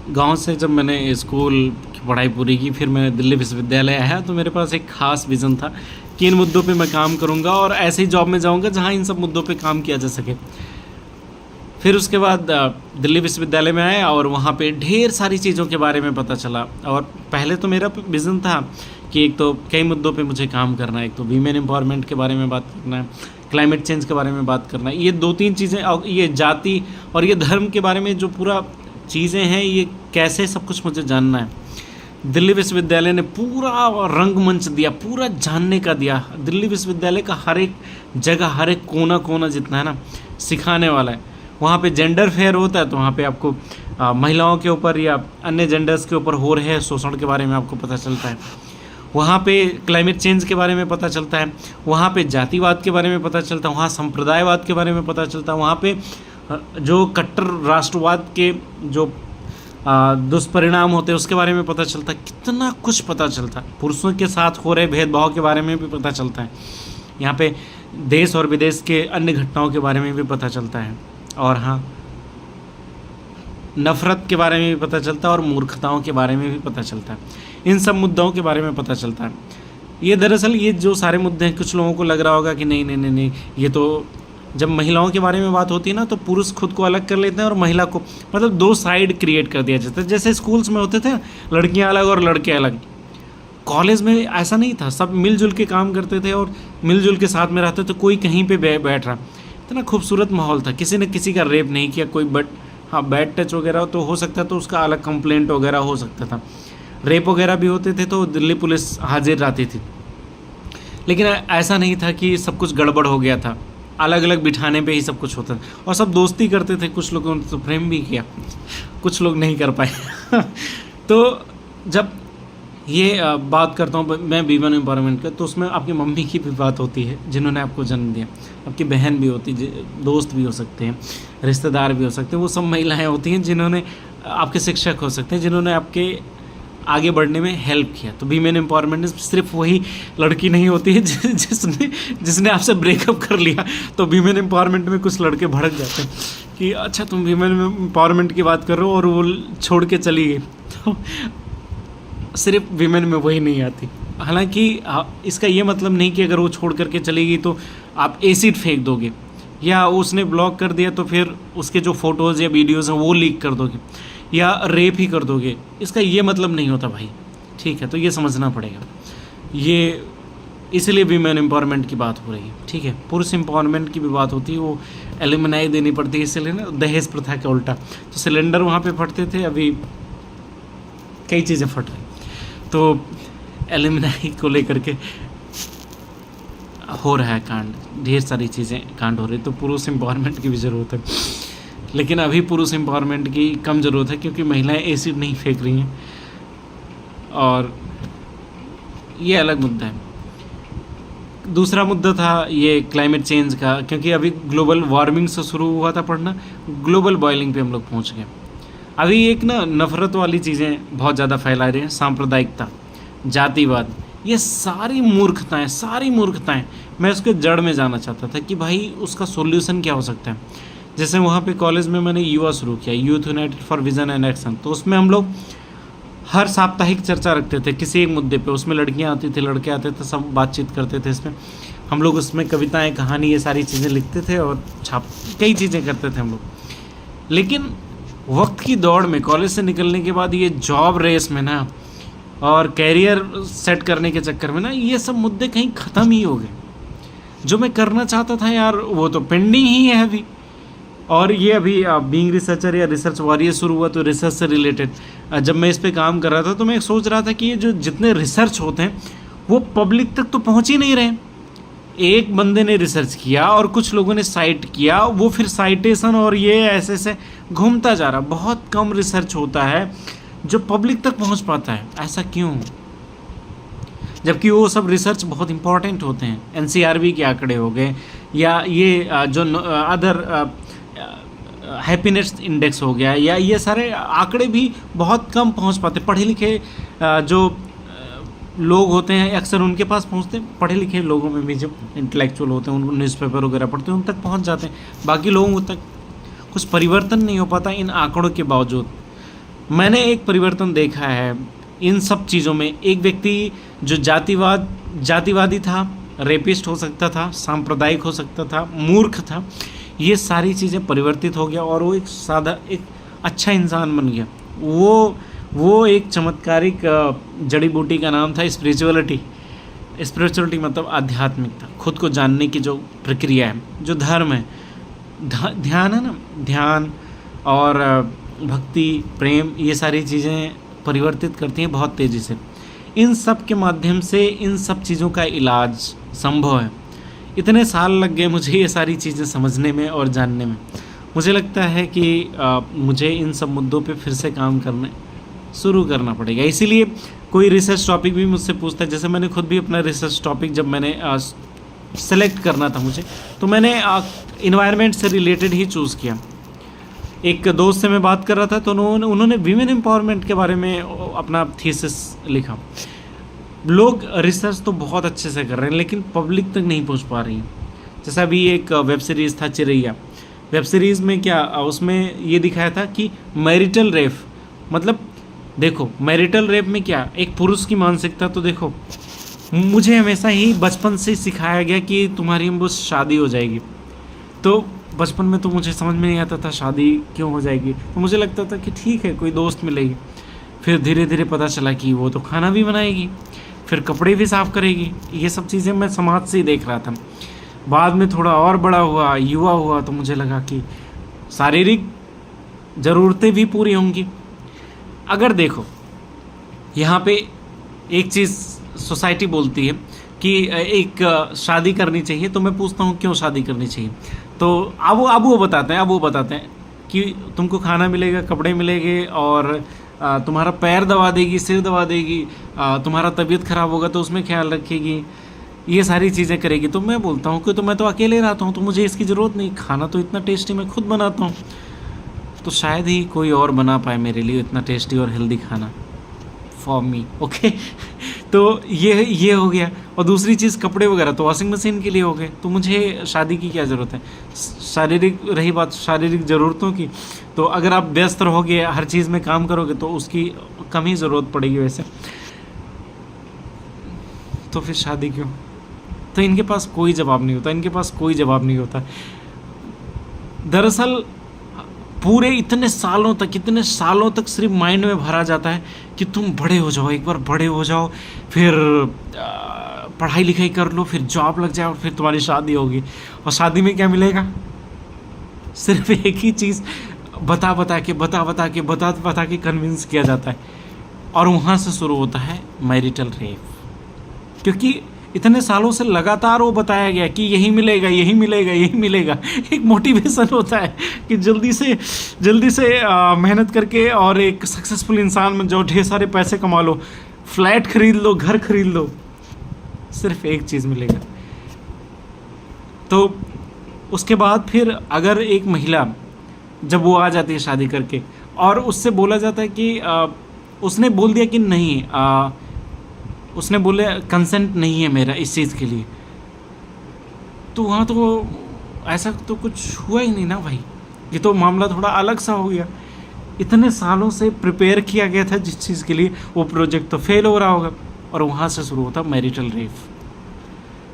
गांव से जब मैंने स्कूल की पढ़ाई पूरी की, फिर मैं दिल्ली विश्वविद्यालय आया, तो मेरे पास एक ख़ास विज़न था कि इन मुद्दों पे मैं काम करूंगा और ऐसे ही जॉब में जाऊंगा जहां इन सब मुद्दों पे काम किया जा सके। फिर उसके बाद दिल्ली विश्वविद्यालय में आया और वहाँ पे ढेर सारी चीज़ों के बारे में पता चला। और पहले तो मेरा विज़न था कि एक तो कई मुद्दों पे मुझे काम करना है, एक तो वीमेन एम्पावरमेंट के बारे में बात करना है, क्लाइमेट चेंज के बारे में बात करना है, ये 2-3 चीज़ें, और ये जाति और ये धर्म के बारे में जो पूरा चीज़ें हैं, ये कैसे सब कुछ मुझे जानना है। दिल्ली विश्वविद्यालय ने पूरा रंगमंच दिया, पूरा जानने का दिया। दिल्ली विश्वविद्यालय का हर एक जगह, हर एक कोना कोना जितना है ना, सिखाने वाला है। वहाँ पे जेंडर फेयर होता है, तो वहाँ पे आपको महिलाओं के ऊपर या अन्य जेंडर्स के ऊपर हो रहे शोषण के बारे में आपको पता चलता है। वहाँ पे क्लाइमेट चेंज के बारे में पता चलता है, वहाँ पे जातिवाद के बारे में पता चलता है, वहाँ संप्रदायवाद के बारे में पता चलता है, वहाँ पे जो कट्टर राष्ट्रवाद के जो दुष्परिणाम होते हैं उसके बारे में पता चलता है। कितना कुछ पता चलता है। पुरुषों के साथ हो रहे भेदभाव के बारे में भी पता चलता है। यहाँ पे देश और विदेश के अन्य घटनाओं के बारे में भी पता चलता है। और हाँ, नफ़रत के बारे में भी पता चलता है और मूर्खताओं के बारे में भी पता चलता है। इन सब मुद्दों के बारे में पता चलता है। ये दरअसल ये जो सारे मुद्दे हैं, कुछ लोगों को लग रहा होगा कि नहीं नहीं नहीं नहीं, ये तो जब महिलाओं के बारे में बात होती है ना, तो पुरुष खुद को अलग कर लेते हैं और महिला को, मतलब 2 साइड क्रिएट कर दिया जाता है। जैसे स्कूल्स में होते थे, लड़कियां अलग और लड़के अलग। कॉलेज में ऐसा नहीं था, सब मिलजुल के काम करते थे और मिलजुल के साथ में रहते थे। कोई कहीं पे बैठ रहा, इतना खूबसूरत माहौल था। किसी ने किसी का रेप नहीं किया, कोई बैड टच वगैरह तो हो सकता तो उसका अलग कंप्लेंट वगैरह हो सकता था। रेप वगैरह भी होते थे तो दिल्ली पुलिस हाजिर रहती थी। लेकिन ऐसा नहीं था कि सब कुछ गड़बड़ हो गया था। अलग अलग बिठाने पे ही सब कुछ होता था और सब दोस्ती करते थे। कुछ लोगों ने तो प्रेम भी किया, कुछ लोग नहीं कर पाए। तो जब ये बात करता हूँ मैं वीमेन एम्पावरमेंट का, तो उसमें आपकी मम्मी की भी बात होती है जिन्होंने आपको जन्म दिया, आपकी बहन भी होती है, दोस्त भी हो सकते हैं, रिश्तेदार भी हो सकते हैं। वो सब महिलाएं होती हैं जिन्होंने, आपके शिक्षक हो सकते हैं जिन्होंने आपके आगे बढ़ने में हेल्प किया। तो वीमेन एम्पावरमेंट में सिर्फ वही लड़की नहीं होती है जिसने आपसे ब्रेकअप कर लिया। तो वीमेन एम्पावरमेंट में कुछ लड़के भड़क जाते हैं कि अच्छा तुम वीमेन एम्पावरमेंट की बात कर रहे हो और वो छोड़ के चली गई। तो सिर्फ वीमेन में वही नहीं आती। हालांकि इसका ये मतलब नहीं कि अगर वो छोड़ करके चली गई तो आप एसिड फेंक दोगे, या उसने ब्लॉक कर दिया तो फिर उसके जो फ़ोटोज़ या वीडियोज़ हैं वो लीक कर दोगे, या रेप ही कर दोगे। इसका ये मतलब नहीं होता भाई, ठीक है। तो ये समझना पड़ेगा। ये इसलिए वीमेन एम्पावरमेंट की बात हो रही है, ठीक है। पुरुष एम्पावरमेंट की भी बात होती है, वो एलिमनाई देनी पड़ती है, इसलिए ना दहेज प्रथा का उल्टा। तो सिलेंडर वहाँ पे फटते थे, अभी कई चीज़ें फट रही। तो एलिमनाई को लेकर के हो रहा है कांड, ढेर सारी चीज़ें कांड हो रही। तो पुरुष एम्पावरमेंट की भी ज़रूरत है, लेकिन अभी पुरुष एम्पावरमेंट की कम ज़रूरत है क्योंकि महिलाएं एसिड नहीं फेंक रही हैं, और ये अलग मुद्दा है। दूसरा मुद्दा था ये क्लाइमेट चेंज का, क्योंकि अभी ग्लोबल वार्मिंग से शुरू हुआ था पढ़ना, ग्लोबल बॉइलिंग पे हम लोग पहुंच गए। अभी एक ना नफ़रत वाली चीज़ें बहुत ज़्यादा फैला रही हैं, सांप्रदायिकता, जातिवाद, ये सारी मूर्खताएं। मैं उसके जड़ में जाना चाहता था कि भाई उसका सॉल्यूशन क्या हो सकता है। जैसे वहाँ पे कॉलेज में मैंने युवा शुरू किया, youth United for vision and action. तो उसमें हम लोग हर साप्ताहिक चर्चा रखते थे किसी एक मुद्दे पे। उसमें लड़कियाँ आती थी, लड़के आते थे, सब बातचीत करते थे। इसमें हम लोग उसमें कविताएं, कहानी, ये सारी चीज़ें लिखते थे और कई चीज़ें करते थे हम लोग। लेकिन वक्त की दौड़ में, कॉलेज से निकलने के बाद ये जॉब रेस में ना, और कैरियर सेट करने के चक्कर में ना, ये सब मुद्दे कहीं ख़त्म ही हो गए। जो मैं करना चाहता था यार, वो तो पेंडिंग ही है अभी। और ये अभी बीइंग रिसर्चर या रिसर्च वॉरियर शुरू हुआ, तो रिसर्च से रिलेटेड जब मैं इस पे काम कर रहा था, तो मैं सोच रहा था कि ये जो जितने रिसर्च होते हैं वो पब्लिक तक तो पहुंच ही नहीं रहे। एक बंदे ने रिसर्च किया और कुछ लोगों ने साइट किया, वो फिर साइटेशन और ये ऐसे घूमता जा रहा। बहुत कम रिसर्च होता है जो पब्लिक तक पहुंच पाता है। ऐसा क्यों? जबकि वो सब रिसर्च बहुत इंपॉर्टेंट होते हैं। एनसीआरबी के आंकड़े हो गए, या ये जो अदर हैप्पीनेस इंडेक्स हो गया, या ये सारे आंकड़े भी बहुत कम पहुंच पाते। पढ़े लिखे जो लोग होते हैं अक्सर उनके पास पहुंचते हैं। पढ़े लिखे लोगों में भी जो इंटेलेक्चुअल होते हैं, उनको न्यूज़पेपर वगैरह पढ़ते हैं, उन तक पहुंच जाते हैं। बाकी लोगों तक कुछ परिवर्तन नहीं हो पाता इन आंकड़ों के बावजूद। मैंने एक परिवर्तन देखा है इन सब चीज़ों में। एक व्यक्ति जो जातिवादी था, रेपिस्ट हो सकता था, सांप्रदायिक हो सकता था, मूर्ख था, ये सारी चीज़ें परिवर्तित हो गया और वो एक अच्छा इंसान बन गया। वो एक चमत्कारिक जड़ी बूटी का नाम था स्पिरिचुअलिटी। स्पिरिचुअलिटी मतलब आध्यात्मिकता, खुद को जानने की जो प्रक्रिया है, जो धर्म है, ध्यान है ना, ध्यान और भक्ति, प्रेम, ये सारी चीज़ें परिवर्तित करती हैं बहुत तेज़ी से। इन सब के माध्यम से इन सब चीज़ों का इलाज संभव है। इतने साल लग गए मुझे ये सारी चीज़ें समझने में और जानने में। मुझे लगता है कि मुझे इन सब मुद्दों पे फिर से काम करने शुरू करना पड़ेगा। इसीलिए कोई रिसर्च टॉपिक भी मुझसे पूछता है, जैसे मैंने खुद भी अपना रिसर्च टॉपिक जब मैंने सेलेक्ट करना था मुझे, तो मैंने इन्वायरमेंट से रिलेटेड ही चूज़ किया। एक दोस्त से मैं बात कर रहा था तो उन्होंने वीमेन एम्पावरमेंट के बारे में अपना थीसिस लिखा। लोग रिसर्च तो बहुत अच्छे से कर रहे हैं लेकिन पब्लिक तक नहीं पहुंच पा रही है। जैसा अभी एक वेब सीरीज़ था चिरैया, वेब सीरीज़ में क्या उसमें ये दिखाया था कि मैरिटल रेप, मतलब देखो मैरिटल रेप में क्या एक पुरुष की मानसिकता, तो देखो मुझे हमेशा ही बचपन से सिखाया गया कि तुम्हारी बस शादी हो जाएगी। तो बचपन में तो मुझे समझ में नहीं आता था शादी क्यों हो जाएगी, तो मुझे लगता था कि ठीक है कोई दोस्त मिलेगी। फिर धीरे धीरे पता चला कि वो तो खाना भी बनाएगी, फिर कपड़े भी साफ़ करेगी। ये सब चीज़ें मैं समाज से ही देख रहा था। बाद में थोड़ा और बड़ा हुआ, युवा हुआ, तो मुझे लगा कि शारीरिक ज़रूरतें भी पूरी होंगी। अगर देखो यहाँ पे एक चीज़ सोसाइटी बोलती है कि एक शादी करनी चाहिए, तो मैं पूछता हूँ क्यों शादी करनी चाहिए, तो अब वो बताते हैं कि तुमको खाना मिलेगा, कपड़े मिलेंगे और तुम्हारा पैर दबा देगी, सिर दबा देगी, तुम्हारा तबीयत ख़राब होगा तो उसमें ख्याल रखेगी, ये सारी चीज़ें करेगी। तो मैं बोलता हूँ कि तो मैं तो अकेले रहता हूँ, तो मुझे इसकी ज़रूरत नहीं, खाना तो इतना टेस्टी मैं खुद बनाता हूँ, तो शायद ही कोई और बना पाए मेरे लिए इतना टेस्टी और हेल्दी खाना फॉर मी। ओके तो ये हो गया। और दूसरी चीज़ कपड़े वगैरह तो वॉशिंग मशीन के लिए हो गए, तो मुझे शादी की क्या ज़रूरत है। रही बात शारीरिक ज़रूरतों की, तो अगर आप व्यस्त रहोगे, हर चीज़ में काम करोगे, तो उसकी कम ही ज़रूरत पड़ेगी वैसे, तो फिर शादी क्यों। तो इनके पास कोई जवाब नहीं होता, दरअसल पूरे इतने सालों तक सिर्फ माइंड में भरा जाता है कि तुम बड़े हो जाओ, एक बार बड़े हो जाओ, फिर पढ़ाई लिखाई कर लो, फिर जॉब लग जाए और फिर तुम्हारी शादी होगी। और शादी में क्या मिलेगा, सिर्फ एक ही चीज़ बता के कन्विंस किया जाता है, और वहाँ से शुरू होता है मैरिटल रेप। क्योंकि इतने सालों से लगातार वो बताया गया कि यही मिलेगा। एक मोटिवेशन होता है कि जल्दी से मेहनत करके और एक सक्सेसफुल इंसान में जो ढेर सारे पैसे कमा लो, फ्लैट खरीद लो, घर खरीद लो, सिर्फ एक चीज़ मिलेगा। तो उसके बाद फिर अगर एक महिला जब वो आ जाती है शादी करके और उससे बोला जाता है कि उसने बोल दिया कि नहीं, उसने बोले कंसेंट नहीं है मेरा इस चीज़ के लिए, तो वहाँ तो ऐसा तो कुछ हुआ ही नहीं ना भाई, ये तो मामला थोड़ा अलग सा हो गया। इतने सालों से प्रिपेयर किया गया था जिस चीज़ के लिए, वो प्रोजेक्ट तो फेल हो रहा होगा, और वहाँ से शुरू होता मैरिटल रेप।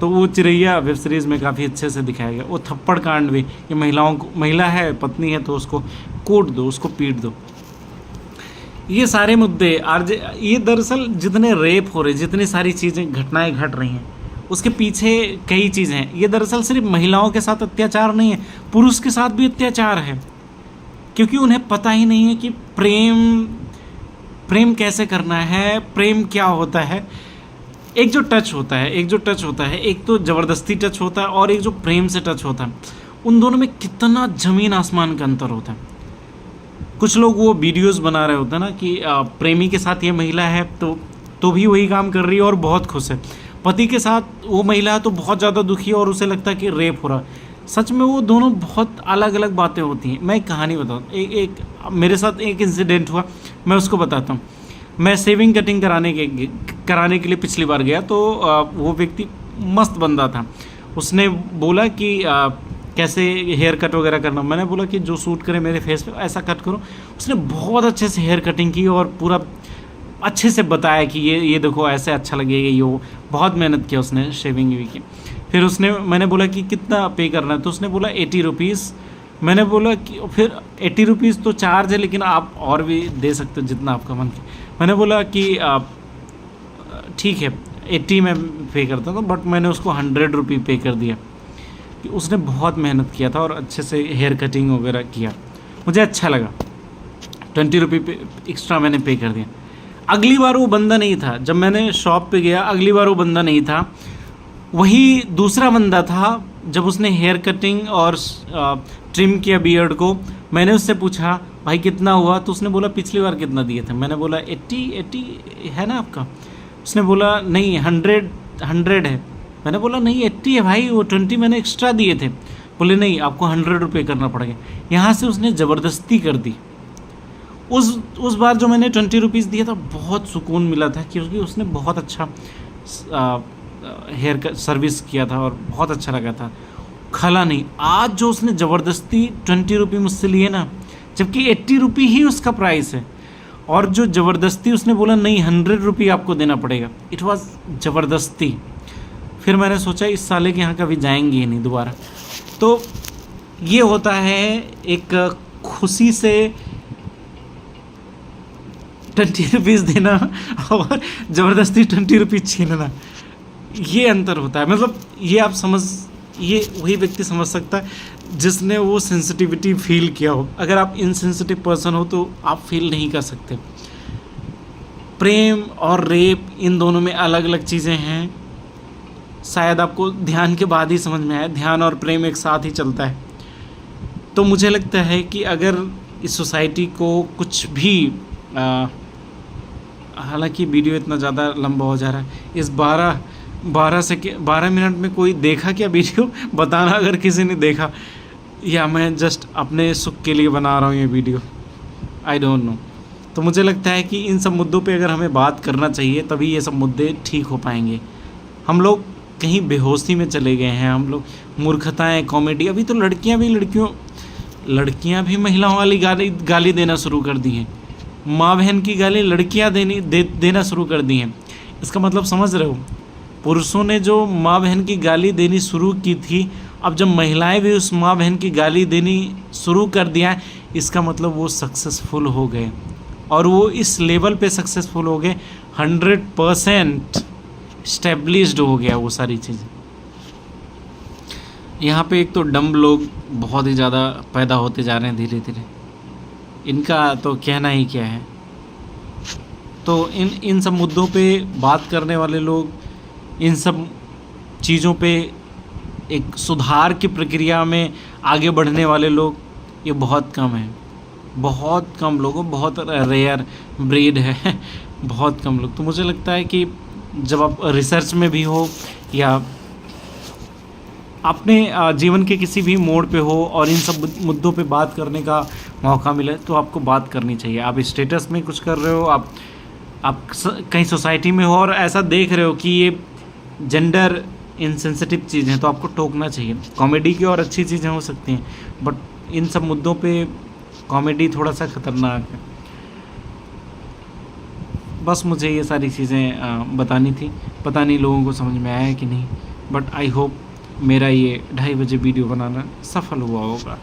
तो वो चिरैया वेब सीरीज़ में काफ़ी अच्छे से दिखाया गया। वो थप्पड़ कांड भी कि महिला है, पत्नी है, तो उसको कूट दो, उसको पीट दो। ये सारे मुद्दे ये दरअसल जितने रेप हो रहे, जितनी सारी चीज़ें घटनाएं घट रही हैं, उसके पीछे कई चीज़ें हैं। ये दरअसल सिर्फ महिलाओं के साथ अत्याचार नहीं है, पुरुष के साथ भी अत्याचार है, क्योंकि उन्हें पता ही नहीं है कि प्रेम कैसे करना है, प्रेम क्या होता है। एक जो टच होता है, एक तो ज़बरदस्ती टच होता है और एक जो प्रेम से टच होता है, उन दोनों में कितना ज़मीन आसमान का अंतर होता है। कुछ लोग वो वीडियोस बना रहे होते हैं ना कि प्रेमी के साथ ये महिला है तो भी वही काम कर रही है और बहुत खुश है, पति के साथ वो महिला है तो बहुत ज़्यादा दुखी है और उसे लगता है कि रेप हो रहा है। सच में वो दोनों बहुत अलग अलग बातें होती हैं। मैं एक कहानी बताऊँ, एक मेरे साथ एक इंसिडेंट हुआ, मैं उसको बताता हूँ। मैं शेविंग कटिंग कराने के लिए पिछली बार गया, तो वो व्यक्ति मस्त बंदा था। उसने बोला कि कैसे हेयर कट वगैरह करना। मैंने बोला कि जो सूट करे मेरे फेस पे ऐसा कट करो। उसने बहुत अच्छे से हेयर कटिंग की और पूरा अच्छे से बताया कि ये देखो ऐसे अच्छा लगेगा, ये वो बहुत मेहनत किया उसने, शेविंग भी की। फिर मैंने बोला कि कितना पे करना है, तो उसने बोला 80 रुपीज़। मैंने बोला कि फिर 80 रुपीज़ तो चार्ज है, लेकिन आप और भी दे सकते हो जितना आपका मन करे। मैंने बोला कि ठीक है 80 मैं पे करता हूँ, बट मैंने उसको 100 रुपये पे कर दिया कि उसने बहुत मेहनत किया था और अच्छे से हेयर कटिंग वगैरह किया। मुझे अच्छा लगा, 20 रुपये एक्स्ट्रा मैंने पे कर दिया। अगली बार वो बंदा नहीं था, जब मैंने शॉप पे गया अगली बार वो बंदा नहीं था, वही दूसरा बंदा था। जब उसने हेयर कटिंग और ट्रिम किया बियर्ड को, मैंने उससे पूछा भाई कितना हुआ, तो उसने बोला पिछली बार कितना दिए थे। मैंने बोला 80 है ना आपका। उसने बोला नहीं 100 है। मैंने बोला नहीं 80 है भाई, वो 20 मैंने एक्स्ट्रा दिए थे। बोले नहीं आपको 100 रुपये करना पड़ेगा। यहाँ से उसने ज़बरदस्ती कर दी। उस बार जो मैंने 20 रुपीज़ दिया था बहुत सुकून मिला था, क्योंकि उसने बहुत अच्छा हेयर सर्विस किया था और बहुत अच्छा लगा था, खला नहीं। आज जो उसने ज़बरदस्ती 20 रुपये मुझसे लिए ना, जबकि 80 रुपये ही उसका प्राइस है, और जो ज़बरदस्ती उसने बोला नहीं 100 रुपये आपको देना पड़ेगा, इट वाज ज़बरदस्ती। फिर मैंने सोचा इस साले के यहाँ कभी जाएंगे ही नहीं दोबारा। तो ये होता है एक खुशी से 20 रुपीज़ देना और ज़बरदस्ती 20 रुपीज़ छीनना, ये अंतर होता है। मतलब ये वही व्यक्ति समझ सकता है जिसने वो सेंसिटिविटी फील किया हो। अगर आप इनसेंसिटिव पर्सन हो तो आप फील नहीं कर सकते। प्रेम और रेप इन दोनों में अलग अलग चीज़ें हैं, शायद आपको ध्यान के बाद ही समझ में आया। ध्यान और प्रेम एक साथ ही चलता है। तो मुझे लगता है कि अगर इस सोसाइटी को कुछ भी हालांकि वीडियो इतना ज़्यादा लंबा हो जा रहा है, इस 12 मिनट में कोई देखा क्या वीडियो, बताना अगर किसी ने देखा, या मैं जस्ट अपने सुख के लिए बना रहा हूँ ये वीडियो, आई डोंट नो। तो मुझे लगता है कि इन सब मुद्दों पे अगर हमें बात करना चाहिए तभी ये सब मुद्दे ठीक हो पाएंगे। हम लोग कहीं बेहोशी में चले गए हैं, हम लोग मूर्खताएँ, कॉमेडी। अभी तो लड़कियाँ भी महिलाओं वाली गाली देना शुरू कर दी हैं। माँ बहन की गाली लड़कियाँ देना शुरू कर दी हैं। इसका मतलब समझ रहे हो, पुरुषों ने जो माँ बहन की गाली देनी शुरू की थी, अब जब महिलाएं भी उस माँ बहन की गाली देनी शुरू कर दिया, इसका मतलब वो सक्सेसफुल हो गए, और वो इस लेवल पे सक्सेसफुल हो गए, 100% स्टेब्लिश्ड हो गया वो सारी चीज़ें। यहाँ पे एक तो डम्ब लोग बहुत ही ज़्यादा पैदा होते जा रहे हैं धीरे धीरे, इनका तो कहना ही क्या है। तो इन सब मुद्दों पे बात करने वाले लोग, इन सब चीज़ों पे एक सुधार की प्रक्रिया में आगे बढ़ने वाले लोग, ये बहुत कम है, बहुत कम लोगों, बहुत रेयर ब्रीड है बहुत कम लोग। तो मुझे लगता है कि जब आप रिसर्च में भी हो या अपने जीवन के किसी भी मोड़ पे हो और इन सब मुद्दों पे बात करने का मौका मिले, तो आपको बात करनी चाहिए। आप स्टेटस में कुछ कर रहे हो, आप कहीं सोसाइटी में हो और ऐसा देख रहे हो कि ये जेंडर इनसेंसिटिव चीज़ हैं, तो आपको टोकना चाहिए। कॉमेडी की और अच्छी चीज़ें हो सकती हैं, बट इन सब मुद्दों पे कॉमेडी थोड़ा सा ख़तरनाक है। बस मुझे ये सारी चीज़ें बतानी थी, पता नहीं लोगों को समझ में आया कि नहीं, बट आई होप मेरा ये 2:30 बजे वीडियो बनाना सफल हुआ होगा।